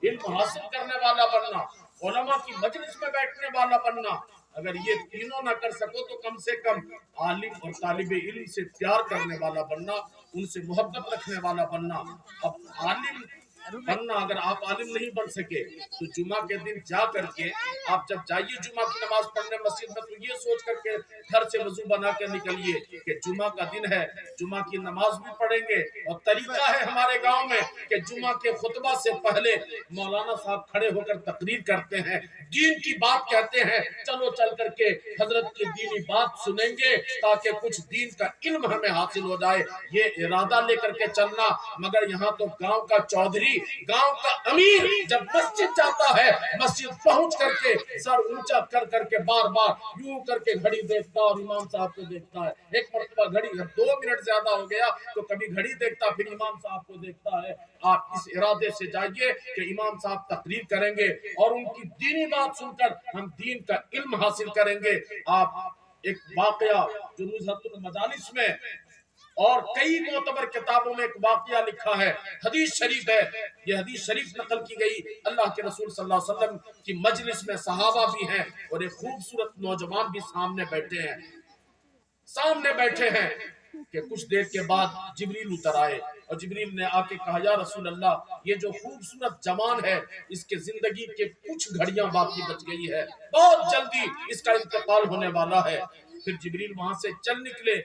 علم حاصل کرنے والا بننا، علماء کی مجلس میں بیٹھنے والا بننا۔ اگر یہ تینوں نہ کر سکو تو کم سے کم عالم اور طالب علم سے پیار کرنے والا بننا، ان سے محبت رکھنے والا بننا۔ اب عالم بننا، اگر آپ عالم نہیں بن سکے تو جمعہ کے دن جا کر کے آپ جب جائیے جمعہ کی نماز پڑھنے مسجد میں، تو یہ سوچ کر کے گھر سے وضو بنا کے نکلیے کہ جمعہ کا دن ہے، جمعہ کی نماز بھی پڑھیں گے۔ اور طریقہ ہے ہمارے گاؤں میں کہ جمعہ کے خطبہ سے پہلے مولانا صاحب کھڑے ہو کر تقریر کرتے ہیں، دین کی بات کہتے ہیں، چلو چل کر کے حضرت کی دینی بات سنیں گے تاکہ کچھ دین کا علم ہمیں حاصل ہو جائے۔ یہ ارادہ لے کر کے چلنا۔ مگر یہاں تو گاؤں کا چودھری، گاؤں کا امیر جب مسجد جاتا ہے، مسجد پہنچ کر کے سر اونچا کر کر کے بار بار یوں کر کے گھڑی دیکھتا اور امام صاحب کو دیکھتا ہے۔ ایک مرتبہ گھڑی 2 منٹ زیادہ ہو گیا تو کبھی گھڑی دیکھتا پھر امام صاحب کو دیکھتا ہے۔ آپ اس ارادے سے جائیے کہ امام صاحب تقریر کریں گے اور ان کی دینی بات سن کر ہم دین کا علم حاصل کریں گے۔ آپ ایک واقعہ جو نزہت المجالس میں اور کئی معتبر کتابوں میں ایک واقعہ لکھا ہے، حدیث شریف ہے، یہ حدیث شریف نقل کی گئی اللہ کے رسول صلی اللہ علیہ وسلم کی مجلس میں صحابہ بھی ہیں اور ایک خوبصورت نوجوان بھی سامنے بیٹھے ہیں کہ کچھ دیر کے بعد جبریل اتر آئے اور جبریل نے آ کے کہا یا رسول اللہ، یہ جو خوبصورت جوان ہے اس کے زندگی کے کچھ گھڑیاں باقی بچ گئی ہے، بہت جلدی اس کا انتقال ہونے والا ہے۔ پھر جبریل وہاں سے چل نکلے۔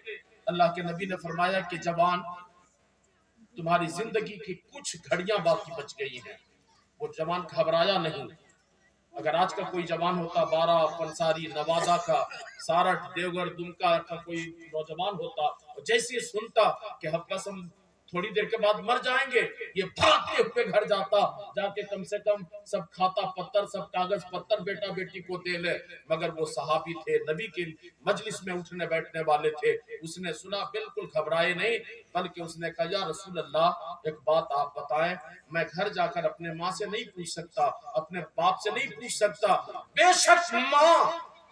اللہ کے نبی نے فرمایا کہ جوان، تمہاری زندگی کی کچھ گھڑیاں باقی بچ گئی ہیں۔ وہ جوان گھبرایا نہیں۔ اگر آج کا کوئی جوان ہوتا، بارہ، پنساری، نوادہ کا، سارٹھ، دیوگھر، دمکا کا کوئی نوجوان ہوتا، جیسے سنتا کہ ہم قسم تھوڑی دیر کے بعد مر جائیں گے، یہ بھاگتے ہوئے گھر جاتا، جا کے کم سے کم سب کھاتا پتر، سب کاغذ پتر بیٹا بیٹی کو دے لے۔ مگر وہ صحابی تھے، نبی کی مجلس میں اٹھنے بیٹھنے والے تھے، اس نے سنا، بالکل گھبرائے نہیں، بلکہ اس نے کہا یا رسول اللہ، ایک بات آپ بتائیں، میں گھر جا کر اپنے ماں سے نہیں پوچھ سکتا، اپنے باپ سے نہیں پوچھ سکتا، بے شک ماں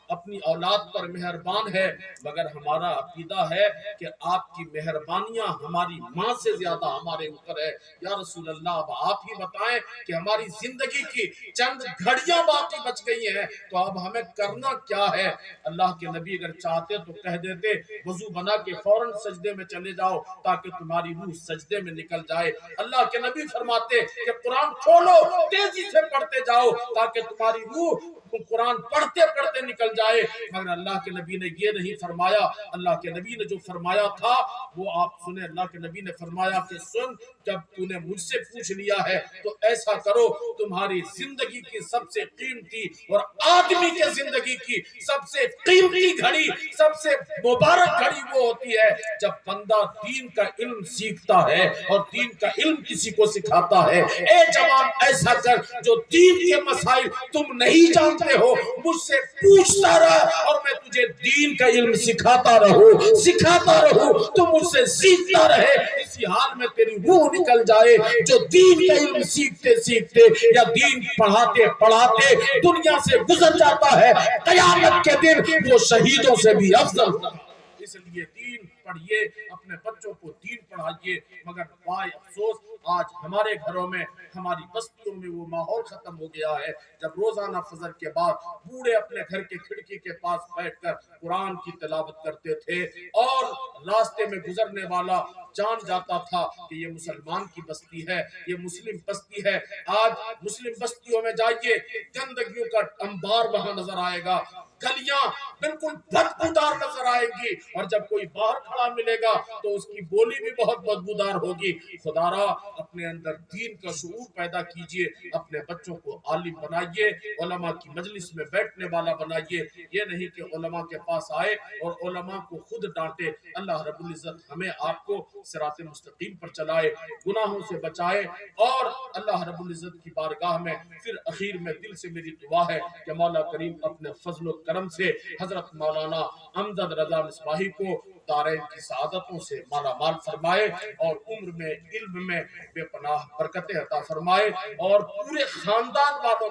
اپنی اولاد پر مہربان ہے، مگر ہمارا عقیدہ ہے کہ آپ کی مہربانیاں ہماری ماں سے زیادہ ہمارے اوپر ہے۔ یا رسول اللہ، اب آپ ہی بتائیں کہ ہماری زندگی کی چند گھڑیاں باقی بچ گئی ہیں تو اب ہمیں کرنا کیا ہے؟ اللہ کے نبی اگر چاہتے تو کہہ دیتے وضو بنا کے فوراً سجدے میں چلے جاؤ تاکہ تمہاری روح سجدے میں نکل جائے۔ اللہ کے نبی فرماتے کہ قرآن کھولو، تیزی سے پڑھتے جاؤ تاکہ تمہاری روح قرآن پڑھتے پڑھتے نکل جائے۔ مگر اللہ کے نبی نے یہ نہیں فرمایا۔ اللہ کے نبی نے جو فرمایا تھا وہ آپ سنیں۔ اللہ کے نبی نے فرمایا کہ سن، جب تو نے مجھ سے پوچھ لیا ہے تو ایسا کرو، تمہاری زندگی کی سب سے قیمتی اور آدمی کے زندگی کی سب سے قیمتی گھڑی، سب سے مبارک گھڑی وہ ہوتی ہے جب بندہ دین کا علم سیکھتا ہے اور دین کا علم کسی کو سکھاتا ہے۔ اے جوان، ایسا کر، جو دین کے مسائل تم نہیں جانتے ہو مجھ سے پوچھتا رہا اور میں تجھے دین کا علم سکھاتا رہوں، تو مجھ سے سیکھتا رہے، اسی حال میں تیری روح نکل جائے۔ جو دین کا علم سیکھتے سیکھتے یا دین پڑھاتے پڑھاتے دنیا سے گزر جاتا ہے، قیامت کے دن وہ شہیدوں سے بھی افضل ہوتا ہے۔ اس لیے دین پڑھیے، اپنے بچوں کو دین پڑھائیے۔ مگر بائے افسوس آج ہمارے گھروں میں، ہماری بستیوں میں وہ ماحول ختم ہو گیا ہے جب روزانہ فجر کے بعد بوڑھے اپنے گھر کے کھڑکی کے پاس بیٹھ کر قرآن کی تلاوت کرتے تھے اور راستے میں گزرنے والا جان جاتا تھا کہ یہ مسلمان کی بستی ہے، یہ مسلم بستی ہے۔ آج مسلم بستیوں میں جائیے، گندگیوں کا انبار وہاں نظر آئے گا، گلیاں بالکل بدبودار نظر آئیں گی، اور جب کوئی باہر کھڑا ملے گا تو اس کی بولی بھی بہت بدبودار ہوگی۔ خدا را اپنے اندر دین کا شعور پیدا کیجئے، اپنے بچوں کو عالم بنائیے، علماء کی مجلس میں بیٹھنے والا بنائیے۔ یہ نہیں کہ علماء کے پاس آئے اور علماء کو خود ڈانٹے۔ اللہ رب العزت ہمیں آپ کو صراط مستقیم پر چلائے، گناہوں سے بچائے، اور اللہ رب العزت کی بارگاہ میں پھر اخیر میں دل سے میری دعا ہے کہ مولا کریم اپنے فضل و کرم سے حضرت مولانا امجد رضا مصباحی کو دارین کی سعادتوں سے مالا مال فرمائے اور عمر میں، علم میں بے پناہ برکتیں عطا فرمائے، اور پورے خاندان والوں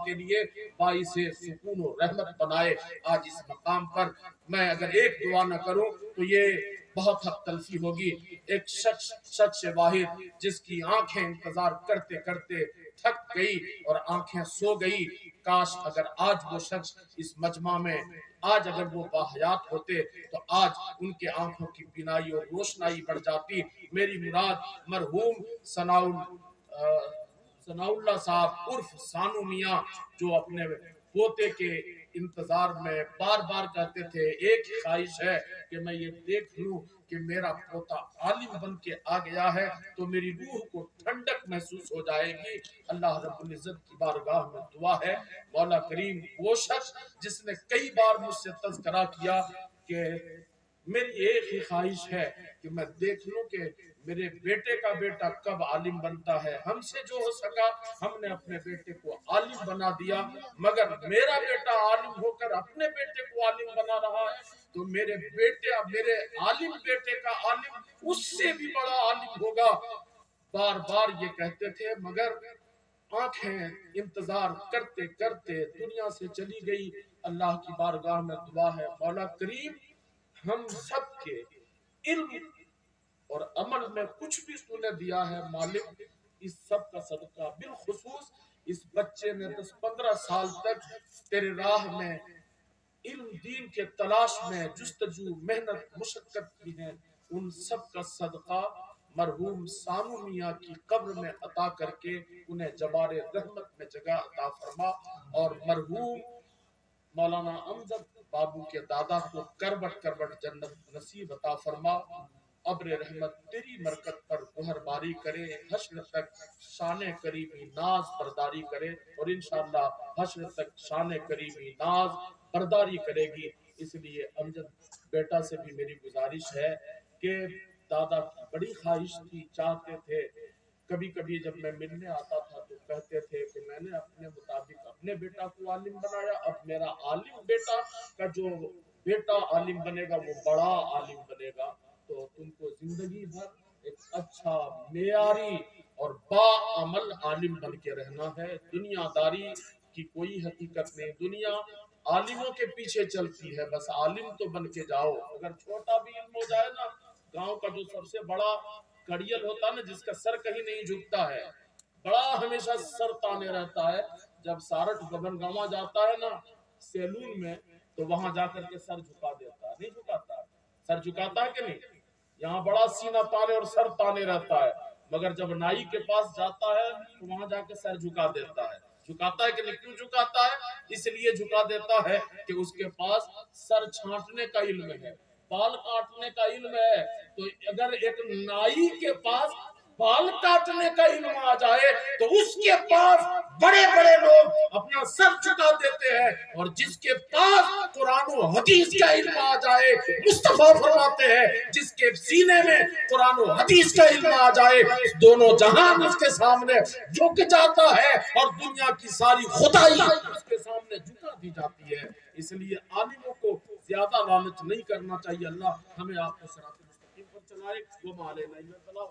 کے لیے باعث سکون و رحمت بنائے۔ آج اس مقام پر میں اگر ایک دعا نہ کروں تو یہ بہت حق تلفی ہوگی. ایک شخص واحد جس کی آنکھیں انتظار کرتے کرتے تھک گئی اور آنکھیں سو گئی. کاش اگر آج وہ شخص اس مجمع میں آج اگر وہ باحیات ہوتے تو آج ان کے آنکھوں کی بینائی اور روشنائی بڑھ جاتی. میری مراد مرحوم ثناء اللہ صاحب عرف سانو میاں جو اپنے پوتے کے انتظار میں بار بار کہتے تھے ایک ہی خواہش ہے کہ میں یہ دیکھ لوں کہ میرا پوتا عالم بن کے آ گیا ہے تو میری روح کو ٹھنڈک محسوس ہو جائے گی. اللہ رب العزت کی بارگاہ میں دعا ہے مولا کریم وہ شخص جس نے کئی بار مجھ سے تذکرہ کیا کہ میری ایک ہی خواہش ہے کہ میں دیکھ لوں کہ میرے بیٹے کا بیٹا کب عالم بنتا ہے. ہم سے جو ہو سکا ہم نے اپنے بیٹے کو عالم بنا دیا مگر میرا بیٹا عالم ہو کر اپنے بیٹے کو عالم بنا رہا ہے تو میرے عالم بیٹے کا عالم اس سے بھی بڑا عالم ہوگا. بار بار یہ کہتے تھے مگر آنکھیں انتظار کرتے کرتے دنیا سے چلی گئی. اللہ کی بارگاہ میں دعا ہے مولا کریم ہم سب کے علم اور عمل میں کچھ بھی تو نے دیا ہے مالک اس سب کا صدقہ بالخصوص اس بچے نے 10-15 سال تک تیرے راہ میں علم دین کے تلاش میں جستجو محنت مشقت کی ہے ان سب کا صدقہ مرحوم سانو میاں کی قبر میں عطا کر کے انہیں جبار رحمت میں جگہ عطا فرما اور مرحوم مولانا امجد بابو کے دادا کو کربٹ کربٹ جنت نصیب عطا فرما. ابر رحمت تیری مرکت پر گہر باری کرے حشر تک شان کریمی ناز برداری کرے اور انشاءاللہ حشر تک شان کریمی ناز برداری کرے گی. اس لیے امجد بیٹا سے بھی میری گزارش ہے کہ دادا کی بڑی خواہش تھی چاہتے تھے کبھی کبھی جب میں ملنے آتا تھا تو کہتے تھے کہ میں نے اپنے مطابق اپنے بیٹا کو عالم بنایا اب میرا عالم بیٹا کا جو بیٹا عالم بنے گا وہ بڑا عالم بنے گا تو تم کو زندگی بھر ایک اچھا معیاری اور با عمل عالم بن کے رہنا ہے. دنیا داری کی کوئی حقیقت نہیں. دنیا عالموں کے پیچھے چلتی ہے بس عالم تو بن کے جاؤ. اگر چھوٹا بھی علم ہو جائے نا گاؤں کا جو سب سے بڑا کڑیل ہوتا ہے نا جس کا سر کہیں نہیں جھکتا ہے بڑا ہمیشہ سر تانے رہتا ہے جب سارٹ گبن گاما جاتا ہے نا سیلون میں تو وہاں جا کر کے سر جھکا دیتا ہے. نہیں جھکاتا سر جھکاتا ہے کہ نہیں. یہاں بڑا سینہ تانے اور سر تانے رہتا ہے مگر جب نائی کے پاس جاتا ہے تو وہاں جا کے سر جھکا دیتا ہے. جھکاتا ہے کہ نہیں. کیوں جھکاتا ہے؟ اس لیے جھکا دیتا ہے کہ اس کے پاس سر چھانٹنے کا علم ہے بال کاٹنے کا علم ہے. تو اگر ایک نائی کے پاس بال کاٹنے کا علم آ جائے تو اس کے پاس بڑے بڑے لوگ اپنا سر جھکا دیتے ہیں اور جس کے پاس قرآن و حدیث کا علم آ جائے مصطفیٰ فرماتے ہیں جس کے سینے میں قرآن و حدیث کا علم آ جائے دونوں جہان اس کے سامنے جھک جاتا ہے اور دنیا کی ساری خدائی اس کے سامنے جھکا دی جاتی ہے. اس لیے عالموں کو زیادہ لالچ نہیں کرنا چاہیے. اللہ ہمیں آپ کو صراط مستقیم پر چلائے. وہ علینا